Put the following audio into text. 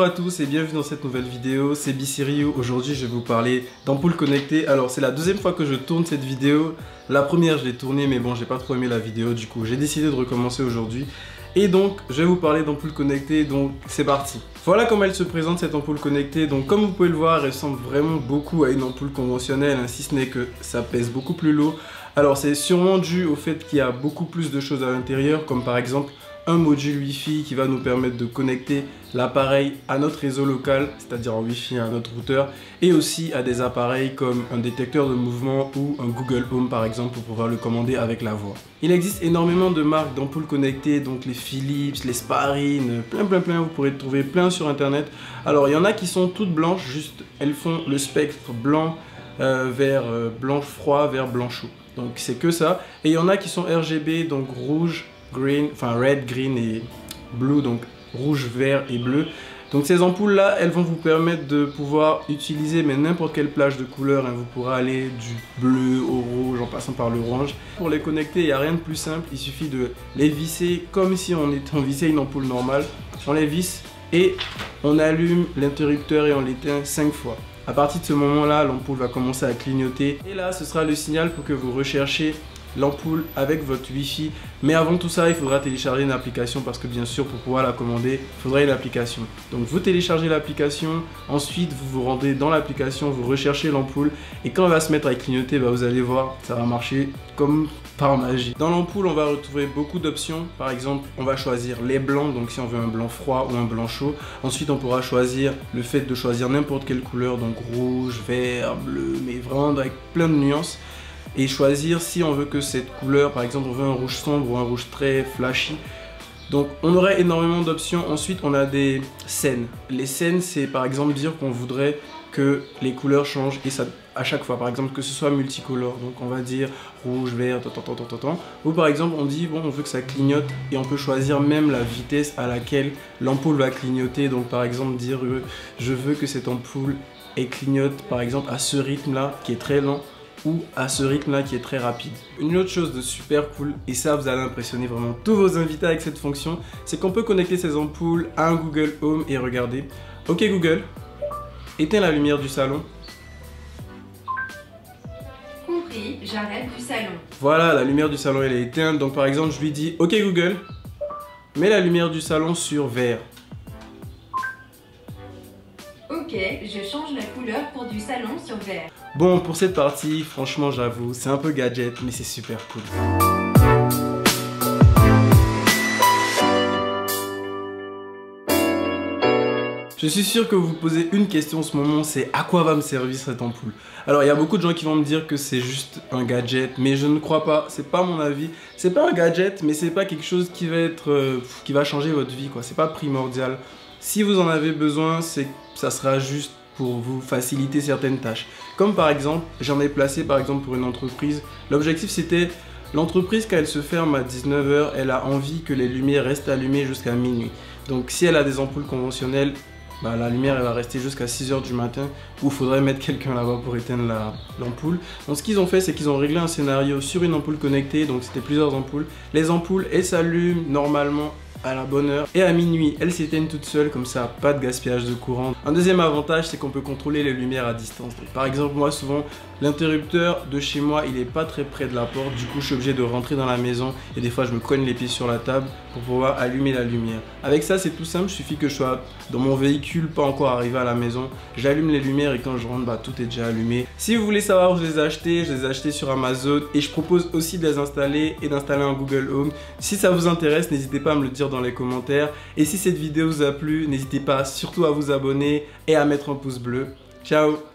Bonjour à tous et bienvenue dans cette nouvelle vidéo, c'est Biciryu. Aujourd'hui je vais vous parler d'ampoules connectées. Alors c'est la deuxième fois que je tourne cette vidéo. La première je l'ai tournée mais bon j'ai pas trop aimé la vidéo, du coup j'ai décidé de recommencer aujourd'hui. Et donc je vais vous parler d'ampoules connectées, donc c'est parti. Voilà comment elle se présente cette ampoule connectée. Donc comme vous pouvez le voir, elle ressemble vraiment beaucoup à une ampoule conventionnelle, hein, si ce n'est que ça pèse beaucoup plus lourd. Alors c'est sûrement dû au fait qu'il y a beaucoup plus de choses à l'intérieur, comme par exemple un module Wi-Fi qui va nous permettre de connecter l'appareil à notre réseau local, c'est-à-dire en Wi-Fi à notre routeur, et aussi à des appareils comme un détecteur de mouvement ou un Google Home par exemple pour pouvoir le commander avec la voix. Il existe énormément de marques d'ampoules connectées, donc les Philips, les Sparine, plein, vous pourrez trouver plein sur internet. Alors il y en a qui sont toutes blanches, juste elles font le spectre blanc, vert blanc froid, vert blanc chaud. Donc c'est que ça. Et il y en a qui sont RGB, donc rouge, green, enfin red, green et blue, donc rouge, vert et bleu. Donc ces ampoules là, elles vont vous permettre de pouvoir utiliser mais n'importe quelle plage de couleur, hein. Vous pourrez aller du bleu au rouge en passant par l'orange. Pour les connecter, il n'y a rien de plus simple, il suffit de les visser comme si on vissait une ampoule normale. On les visse et on allume l'interrupteur et on l'éteint 5 fois. À partir de ce moment là, l'ampoule va commencer à clignoter et là ce sera le signal pour que vous recherchiez l'ampoule avec votre Wi-Fi. Mais avant tout ça, il faudra télécharger une application parce que bien sûr pour pouvoir la commander, il faudra une application. Donc vous téléchargez l'application, ensuite vous vous rendez dans l'application, vous recherchez l'ampoule et quand elle va se mettre à clignoter, bah, vous allez voir, ça va marcher comme par magie. Dans l'ampoule, on va retrouver beaucoup d'options. Par exemple, on va choisir les blancs, donc si on veut un blanc froid ou un blanc chaud. Ensuite, on pourra choisir le fait de choisir n'importe quelle couleur, donc rouge, vert, bleu, mais vraiment avec plein de nuances. Et choisir si on veut que cette couleur, par exemple on veut un rouge sombre ou un rouge très flashy. Donc on aurait énormément d'options. Ensuite on a des scènes. Les scènes c'est par exemple dire qu'on voudrait que les couleurs changent et ça à chaque fois. Par exemple que ce soit multicolore. Donc on va dire rouge, vert, ou par exemple on dit bon on veut que ça clignote et on peut choisir même la vitesse à laquelle l'ampoule va clignoter. Donc par exemple dire je veux que cette ampoule elle clignote par exemple à ce rythme là qui est très lent, ou à ce rythme là qui est très rapide. Une autre chose de super cool, et ça vous allez impressionner vraiment tous vos invités avec cette fonction, c'est qu'on peut connecter ces ampoules à un Google Home et regarder. Ok Google, éteins la lumière du salon. Compris, j'arrête du salon. Voilà, la lumière du salon elle est éteinte, donc par exemple je lui dis ok Google, mets la lumière du salon sur vert. Ok, je change la couleur pour du salon sur vert. Bon, pour cette partie, franchement, j'avoue, c'est un peu gadget, mais c'est super cool. Je suis sûr que vous vous posez une question en ce moment, c'est à quoi va me servir cette ampoule? Alors, il y a beaucoup de gens qui vont me dire que c'est juste un gadget, mais je ne crois pas, c'est pas mon avis. C'est pas un gadget, mais c'est pas quelque chose qui va être, qui va changer votre vie, quoi. C'est pas primordial. Si vous en avez besoin, ça sera juste pour vous faciliter certaines tâches. Comme par exemple, j'en ai placé par exemple pour une entreprise. L'objectif c'était, l'entreprise quand elle se ferme à 19 h, elle a envie que les lumières restent allumées jusqu'à minuit. Donc si elle a des ampoules conventionnelles, bah, la lumière elle va rester jusqu'à 6 h du matin où il faudrait mettre quelqu'un là-bas pour éteindre l'ampoule. Donc ce qu'ils ont fait, c'est qu'ils ont réglé un scénario sur une ampoule connectée, donc c'était plusieurs ampoules. Les ampoules, elles s'allument normalement à la bonne heure et à minuit elles s'éteignent toutes seules, comme ça pas de gaspillage de courant. Un deuxième avantage c'est qu'on peut contrôler les lumières à distance. Donc, par exemple moi souvent l'interrupteur de chez moi il est pas très près de la porte, du coup je suis obligé de rentrer dans la maison et des fois je me cogne les pieds sur la table pour pouvoir allumer la lumière. Avec ça c'est tout simple, il suffit que je sois dans mon véhicule, pas encore arrivé à la maison, j'allume les lumières et quand je rentre bah, tout est déjà allumé. Si vous voulez savoir où je les ai achetés sur Amazon et je propose aussi de les installer et d'installer un Google Home. Si ça vous intéresse, n'hésitez pas à me le dire dans les commentaires. Et si cette vidéo vous a plu, n'hésitez pas surtout à vous abonner et à mettre un pouce bleu. Ciao!